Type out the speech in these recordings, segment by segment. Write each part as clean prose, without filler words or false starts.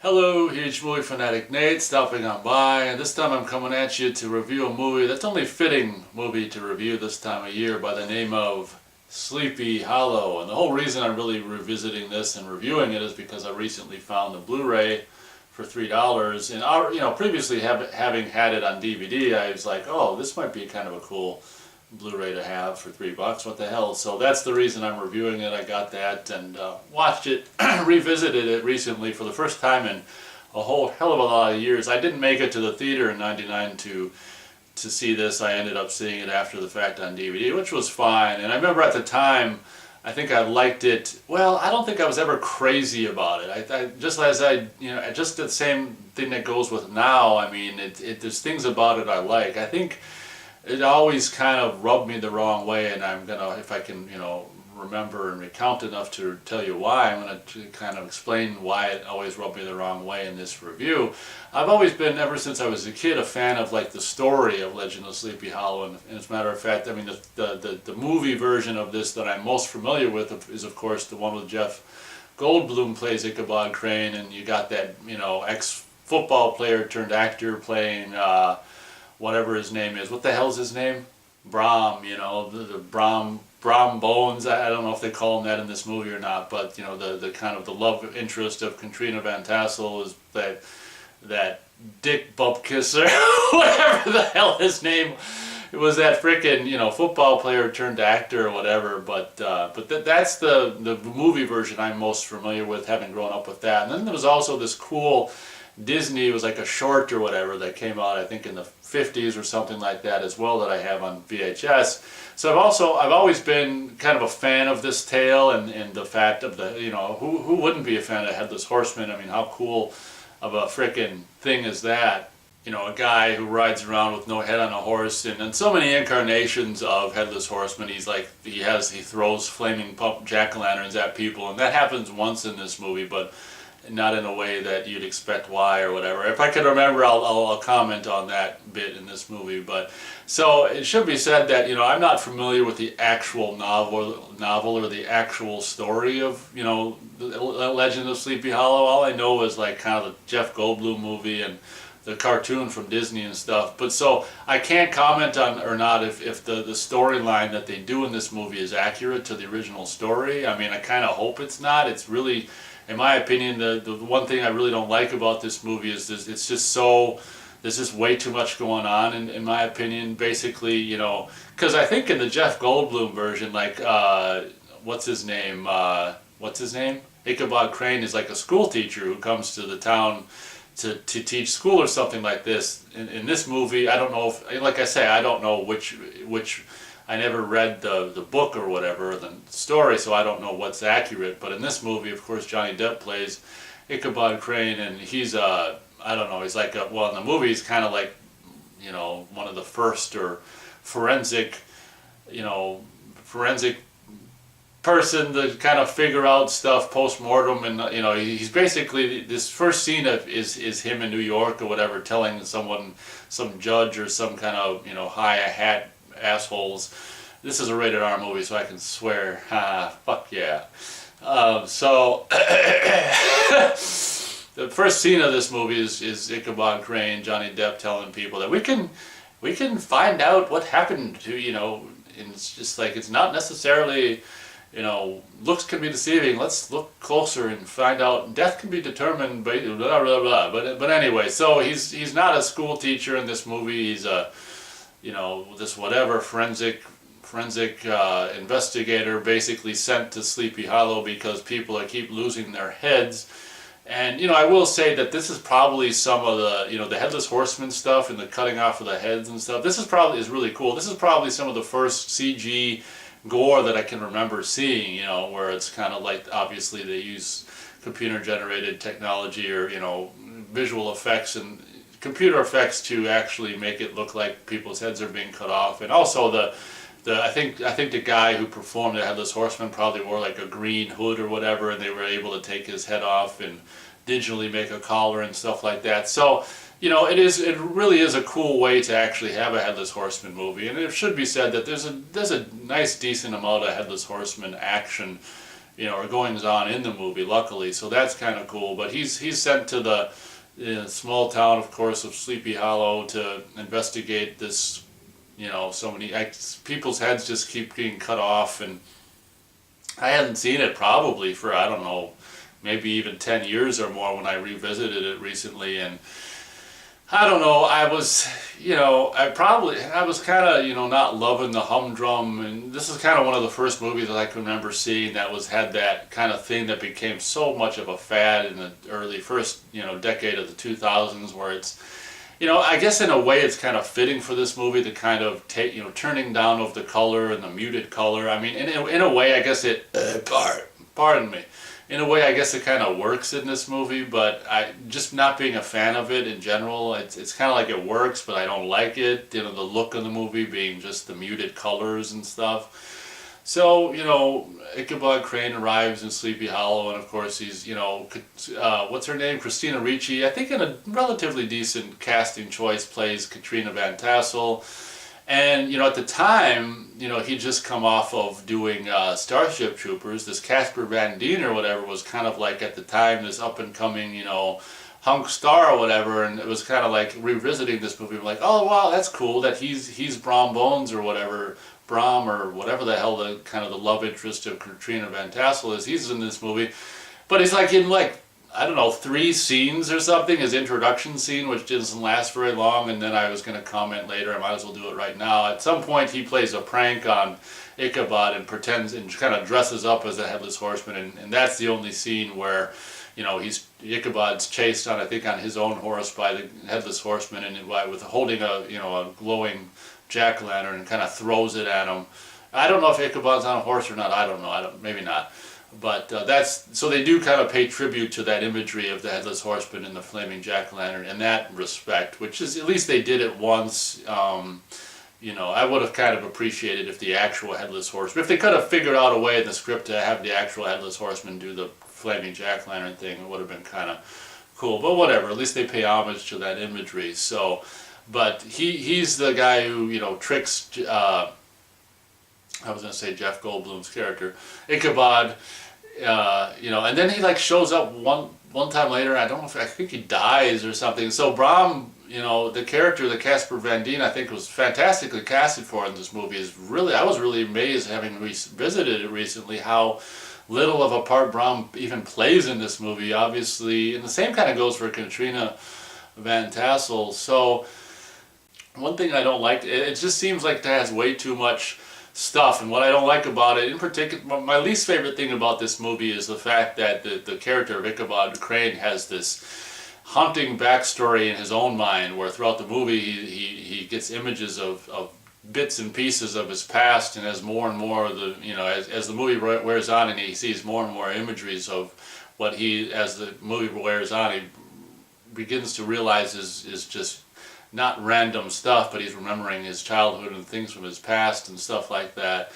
Hello, huge movie fanatic Nate, stopping on by, and this time I'm coming at you to review a movie that's only fitting movie to review this time of year by the name of Sleepy Hollow. And the whole reason I'm really revisiting this and reviewing it is because I recently found the Blu-ray for $3, and previously having had it on DVD, I was like, oh, this might be kind of a cool Blu-ray to have for $3. What the hell? So that's the reason I'm reviewing it. I got that and watched it, revisited it recently for the first time in a whole hell of a lot of years. I didn't make it to the theater in '99 to see this. I ended up seeing it after the fact on DVD, which was fine. And I remember at the time, I think I liked it. Well, I don't think I was ever crazy about it. I just as just the same thing that goes with now. I mean, there's things about it I like. I think it always kind of rubbed me the wrong way, and I'm gonna, if I can, remember and recount enough to tell you why, I'm gonna kind of explain why it always rubbed me the wrong way in this review. I've always been, ever since I was a kid, a fan of like the story of Legend of Sleepy Hollow, and as a matter of fact, I mean the movie version of this that I'm most familiar with is of course the one with Jeff Goldblum plays Ichabod Crane, and you got that ex-football player turned actor playing whatever his name is. What the hell's his name? Brom, the Brom Bones. I don't know if they call him that in this movie or not, but the kind of the love interest of Katrina Van Tassel is that Dick Bupkis or whatever the hell his name. It was that frickin' football player turned actor or whatever. But that's the movie version I'm most familiar with, having grown up with that. And then there was also this cool Disney, it was like a short or whatever that came out, I think in the 50s or something like that as well, that I have on VHS. So I've always been kind of a fan of this tale, and the fact of the, who wouldn't be a fan of Headless Horseman? I mean, how cool of a frickin' thing is that? A guy who rides around with no head on a horse, and so many incarnations of Headless Horseman. He throws flaming jack-o'-lanterns at people, and that happens once in this movie, but not in a way that you'd expect why or whatever. If I can remember, I'll comment on that bit in this movie. But so it should be said that I'm not familiar with the actual novel or the actual story of the Legend of Sleepy Hollow. All I know is like kind of the Jeff Goldblum movie and the cartoon from Disney and stuff. But so I can't comment on or not if the storyline that they do in this movie is accurate to the original story. I mean, I kind of hope it's not. It's really, in my opinion, the one thing I really don't like about this movie is it's just so, there's just way too much going on in my opinion. Basically, because I think in the Jeff Goldblum version, like, what's his name? Ichabod Crane is like a school teacher who comes to the town to teach school or something like this. In this movie, I don't know if, like I say, I don't know which I never read the book or whatever, the story, so I don't know what's accurate. But in this movie, of course, Johnny Depp plays Ichabod Crane, and he's I don't know, he's like in the movie he's kind of like, one of the first or forensic person to kind of figure out stuff post-mortem, and he's basically, this first scene is him in New York or whatever, telling some judge or some kind of high hat assholes, this is a rated R movie so I can swear, fuck yeah. So the first scene of this movie is Ichabod Crane, Johnny Depp, telling people that we can find out what happened to, and it's just like, it's not necessarily, looks can be deceiving, let's look closer and find out, death can be determined by blah blah blah. But anyway, so he's not a school teacher in this movie. He's a this whatever forensic investigator, basically sent to Sleepy Hollow because people keep losing their heads. And I will say that this is probably some of the the Headless Horseman stuff and the cutting off of the heads and stuff. This is really cool. This is probably some of the first CG gore that I can remember seeing, where it's kind of like, obviously they use computer generated technology or visual effects and computer effects to actually make it look like people's heads are being cut off. And also I think the guy who performed the Headless Horseman probably wore like a green hood or whatever, and they were able to take his head off and digitally make a collar and stuff like that. So it really is a cool way to actually have a Headless Horseman movie. And it should be said that there's a nice decent amount of Headless Horseman action or goings on in the movie, luckily. So that's kind of cool. But he's sent to the small town, of course, of Sleepy Hollow to investigate this. So many people's heads just keep getting cut off, and I hadn't seen it probably for, I don't know, maybe even 10 years or more when I revisited it recently. And I don't know, I was kind of, not loving the humdrum, and this is kind of one of the first movies that I can remember seeing that had that kind of thing that became so much of a fad in the first decade of the 2000s, where it's, I guess in a way it's kind of fitting for this movie to kind of take, turning down of the color and the muted color. I mean, in a way, I guess it, pardon me. In a way, I guess it kind of works in this movie, but I just not being a fan of it in general. It's kind of like it works, but I don't like it. The look of the movie being just the muted colors and stuff. So, Ichabod Crane arrives in Sleepy Hollow, and of course he's, what's her name? Christina Ricci, I think in a relatively decent casting choice, plays Katrina Van Tassel. And, at the time, he'd just come off of doing Starship Troopers. This Casper Van Dien or whatever was kind of like, at the time, this up-and-coming, hunk star or whatever. And it was kind of like revisiting this movie. Like, oh, wow, that's cool that he's Brom Bones or whatever. Brom or whatever the hell the kind of the love interest of Katrina Van Tassel is. He's in this movie. But he's like in I don't know, 3 scenes or something, his introduction scene, which doesn't last very long, and then I was going to comment later, I might as well do it right now. At some point he plays a prank on Ichabod and pretends and kind of dresses up as a Headless Horseman, and that's the only scene where, Ichabod's chased on his own horse by the Headless Horseman, and with holding a glowing jack-o'-lantern and kind of throws it at him. I don't know if Ichabod's on a horse or not, I don't know, maybe not. But so they do kind of pay tribute to that imagery of the Headless Horseman and the flaming jack-o'-lantern in that respect, which is, at least they did it once. I would have kind of appreciated if the actual Headless Horseman, if they could have figured out a way in the script to have the actual Headless Horseman do the flaming jack-o'-lantern thing, it would have been kind of cool. But whatever, at least they pay homage to that imagery. So, but he's the guy who, tricks, I was going to say Jeff Goldblum's character, Ichabod, and then he shows up one time later. I think he dies or something. So Brom, the character, the Casper Van Dien, I think was fantastically casted for in this movie. I was really amazed, having visited it recently, how little of a part Brom even plays in this movie, obviously. And the same kind of goes for Katrina Van Tassel. So one thing I don't like, it just seems like it has way too much stuff, and what I don't like about it, in particular, my least favorite thing about this movie is the fact that the character of Ichabod Crane has this haunting backstory in his own mind, where throughout the movie he gets images of bits and pieces of his past, and as more and more as the movie wears on and he sees more and more imageries of what as the movie wears on, he begins to realize is just not random stuff, but he's remembering his childhood and things from his past and stuff like that.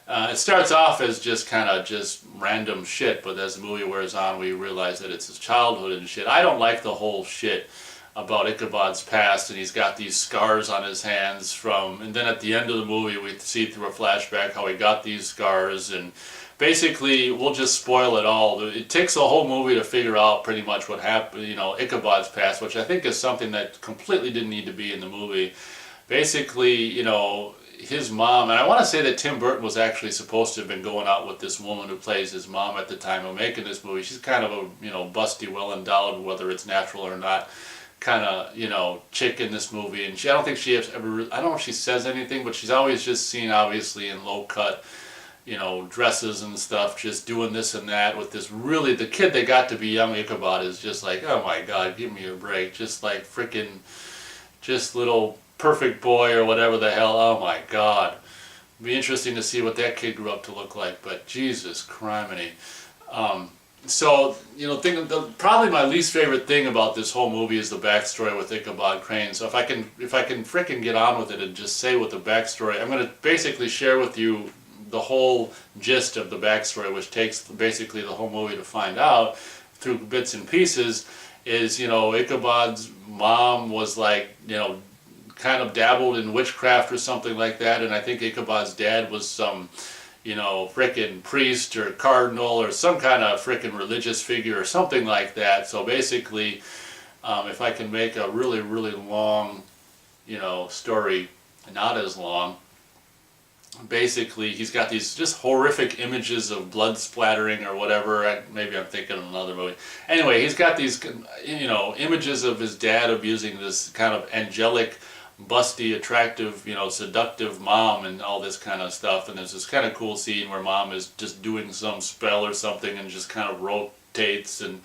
It starts off as just kind of just random shit, but as the movie wears on, we realize that it's his childhood and shit. I don't like the whole shit about Ichabod's past, and he's got these scars on his hands and then at the end of the movie, we see through a flashback how he got these scars, and basically, we'll just spoil it all. It takes the whole movie to figure out pretty much what happened, Ichabod's past, which I think is something that completely didn't need to be in the movie. Basically, his mom, and I want to say that Tim Burton was actually supposed to have been going out with this woman who plays his mom at the time of making this movie. She's kind of a, busty, well-endowed, whether it's natural or not, kind of, chick in this movie. And I don't think she has ever, I don't know if she says anything, but she's always just seen, obviously, in low-cut, dresses and stuff, just doing this and that with this really, the kid that got to be young Ichabod is just like, oh my God, give me a break. Just like freaking, just little perfect boy or whatever the hell. Oh my God. It'd be interesting to see what that kid grew up to look like, but Jesus criminy. So, probably my least favorite thing about this whole movie is the backstory with Ichabod Crane. So if I can frickin' get on with it and just say what the backstory, I'm going to basically share with you the whole gist of the backstory, which takes basically the whole movie to find out through bits and pieces, is, Ichabod's mom was kind of dabbled in witchcraft or something like that, and I think Ichabod's dad was some, frickin' priest or cardinal or some kind of frickin' religious figure or something like that. So basically, if I can make a really, really long, story not as long, basically he's got these just horrific images of blood splattering or whatever. Maybe I'm thinking of another movie. Anyway, he's got these, images of his dad abusing this kind of angelic, busty, attractive, seductive mom and all this kind of stuff. And there's this kind of cool scene where mom is just doing some spell or something and just kind of rotates and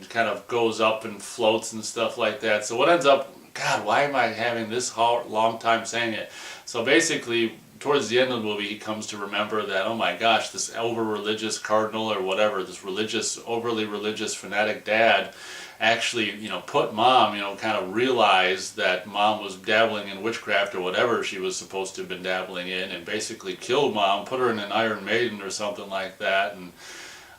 kind of goes up and floats and stuff like that. So what ends up, God, why am I having this long time saying it? So basically, towards the end of the movie, he comes to remember that, oh my gosh, this over-religious cardinal or whatever, this overly religious fanatic dad actually, put mom, kind of realized that mom was dabbling in witchcraft or whatever she was supposed to have been dabbling in, and basically killed mom, put her in an Iron Maiden or something like that. And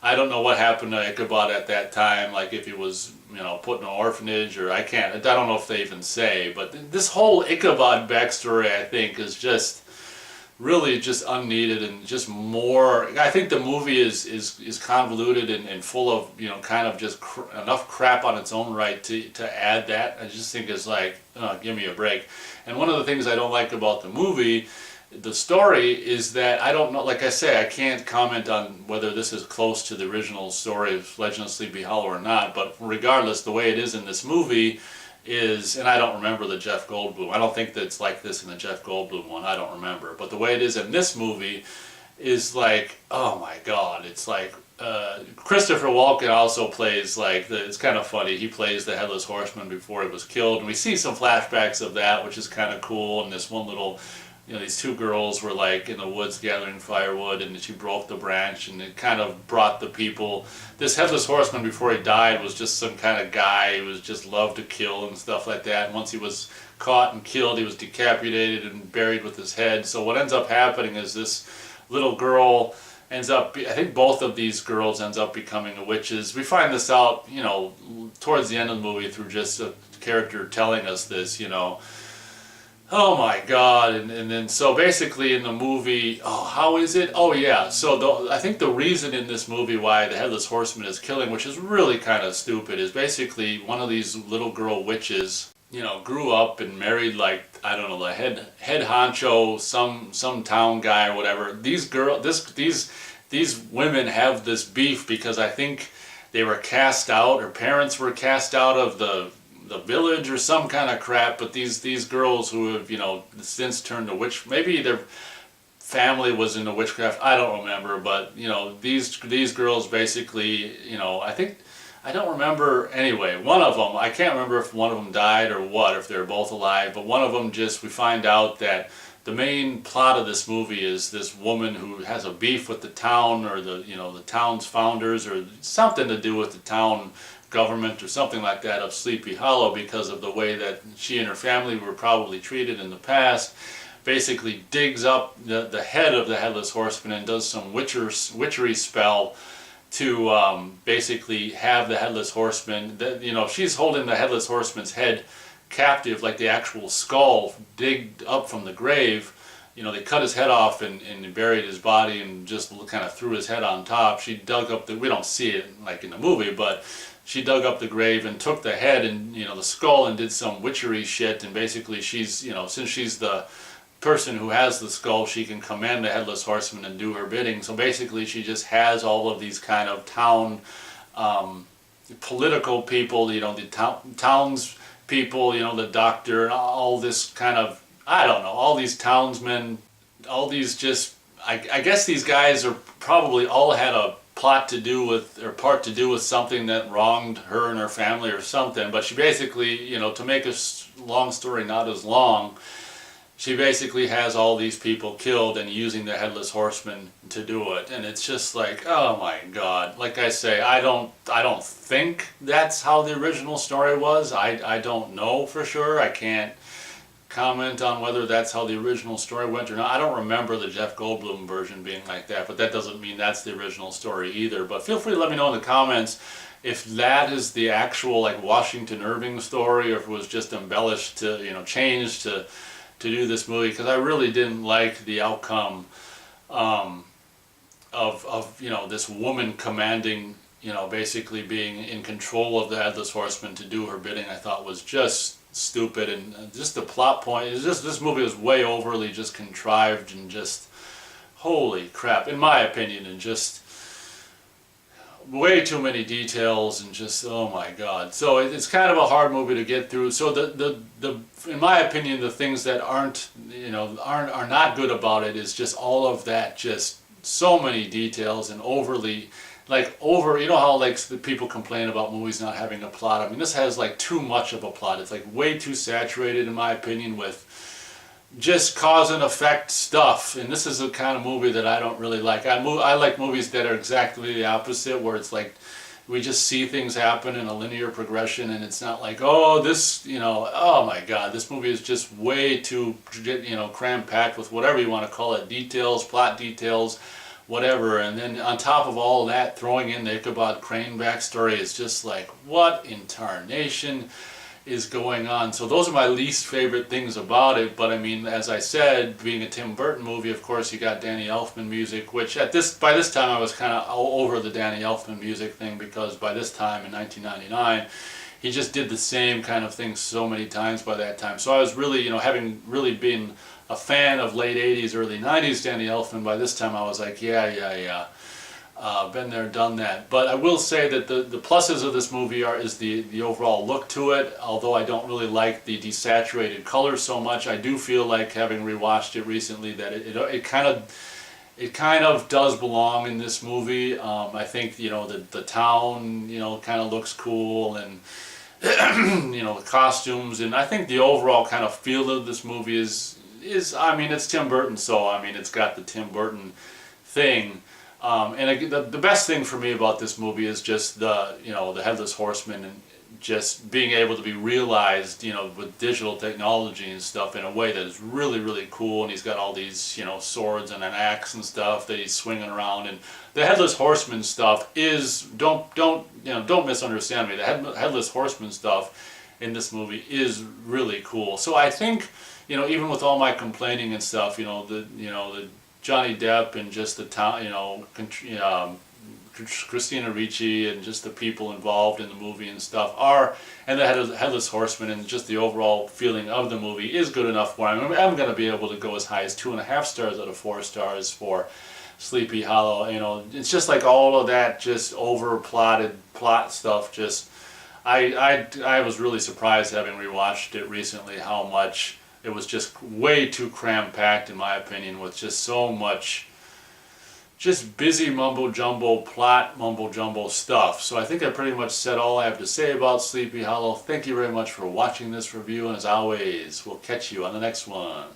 I don't know what happened to Ichabod at that time, like if he was, put in an orphanage, or I don't know if they even say, but this whole Ichabod backstory, I think, is just really just unneeded and just more. I think the movie is convoluted and full of, kind of just enough crap on its own right to add that. I just think it's like, give me a break. And one of the things I don't like about the movie, the story, is that I don't know, like I say, I can't comment on whether this is close to the original story of Legend of Sleepy Hollow or not, but regardless, the way it is in this movie is, and I don't remember the Jeff Goldblum, I don't think that it's like this in the Jeff Goldblum one, I don't remember, but the way it is in this movie is like, oh my god, it's like, Christopher Walken also plays it's kind of funny, he plays the Headless Horseman before he was killed, and we see some flashbacks of that, which is kind of cool, and this one little, these two girls were like in the woods gathering firewood, and she broke the branch, and it kind of brought the people. This Headless Horseman, before he died, was just some kind of guy who was just loved to kill and stuff like that. And once he was caught and killed, he was decapitated and buried with his head. So what ends up happening is this little girl ends up, I think both of these girls ends up becoming witches. We find this out, towards the end of the movie through just a character telling us this, Oh my god, and then so basically in the movie, how is it? Oh yeah, so I think the reason in this movie why the Headless Horseman is killing, which is really kind of stupid, is basically one of these little girl witches, grew up and married I don't know, the head honcho, some town guy or whatever. These women have this beef because I think they were cast out, or parents were cast out of the village or some kind of crap, but these girls who have since turned to witch, maybe their family was into witchcraft, I don't remember, but these girls basically, I don't remember, anyway, one of them, I can't remember if one of them died or what, if they're both alive, but one of them we find out that the main plot of this movie is this woman who has a beef with the town, or the town's founders, or something to do with the town government or something like that of Sleepy Hollow, because of the way that she and her family were probably treated in the past. Basically digs up the head of the Headless Horseman and does some witchery spell to basically have the Headless Horseman, she's holding the Headless Horseman's head captive, like the actual skull digged up from the grave. They cut his head off and buried his body and just kind of threw his head on top. She dug up we don't see it like in the movie, but she dug up the grave and took the head and the skull and did some witchery shit, and basically she's since she's the person who has the skull, she can command the Headless Horseman and do her bidding. So basically she just has all of these kind of town political people, the towns people, the doctor, all this kind of, I don't know, all these townsmen, all these just, I guess these guys are probably all had a part to do with something that wronged her and her family or something, but she basically, to make a long story not as long, she basically has all these people killed and using the Headless Horseman to do it. And it's just like, oh my god. Like I say, I don't think that's how the original story was. I don't know for sure. I can't comment on whether that's how the original story went or not. I don't remember the Jeff Goldblum version being like that, but that doesn't mean that's the original story either. But feel free to let me know in the comments if that is the actual Washington Irving story, or if it was just embellished to, changed to do this movie, because I really didn't like the outcome of this woman commanding, basically being in control of the Headless Horseman to do her bidding, I thought was just stupid. And just the plot point is just, this movie was way overly just contrived and just holy crap, in my opinion, and just way too many details and just, oh my god. So it's kind of a hard movie to get through. So the in my opinion, the things that aren't not good about it is just all of that, just so many details and overly how like the people complain about movies not having a plot. I mean, this has like too much of a plot. It's like way too saturated, in my opinion, with just cause and effect stuff. And this is the kind of movie that I don't really like. I like movies that are exactly the opposite, where it's like we just see things happen in a linear progression, and it's not like, oh, this, oh my god, this movie is just way too, cram-packed with whatever you want to call it, details, plot details, whatever. And then on top of all that, throwing in the Ichabod Crane backstory is just like, what in tarnation is going on? So those are my least favorite things about it. But I mean, as I said, being a Tim Burton movie, of course you got Danny Elfman music, which by this time I was kind of over the Danny Elfman music thing, because by this time in 1999 he just did the same kind of thing so many times by that time. So I was really, having really been a fan of late 80s, early 90s Danny Elfman, by this time I was like, yeah. Been there, done that. But I will say that the pluses of this movie is the overall look to it. Although I don't really like the desaturated colors so much, I do feel like, having rewatched it recently, that it kind of does belong in this movie. I think the town kind of looks cool, and the costumes, and I think the overall kind of feel of this movie is I mean, it's Tim Burton, so I mean, it's got the Tim Burton thing. And the best thing for me about this movie is just the Headless Horseman, and just being able to be realized, with digital technology and stuff, in a way that is really, really cool. And he's got all these, swords and an axe and stuff that he's swinging around. And the Headless Horseman stuff is, don't misunderstand me. The Headless Horseman stuff in this movie is really cool. So I think, even with all my complaining and stuff, the Johnny Depp and just the town, Christina Ricci and just the people involved in the movie and stuff and the Headless Horseman, and just the overall feeling of the movie is good enough for me. I'm going to be able to go as high as 2.5 stars out of 4 stars for Sleepy Hollow. It's just like all of that just over-plotted plot stuff. Just I was really surprised, having rewatched it recently, how much it was just way too cram-packed, in my opinion, with just so much just busy mumbo-jumbo, plot mumbo-jumbo stuff. So I think I pretty much said all I have to say about Sleepy Hollow. Thank you very much for watching this review, and as always, we'll catch you on the next one.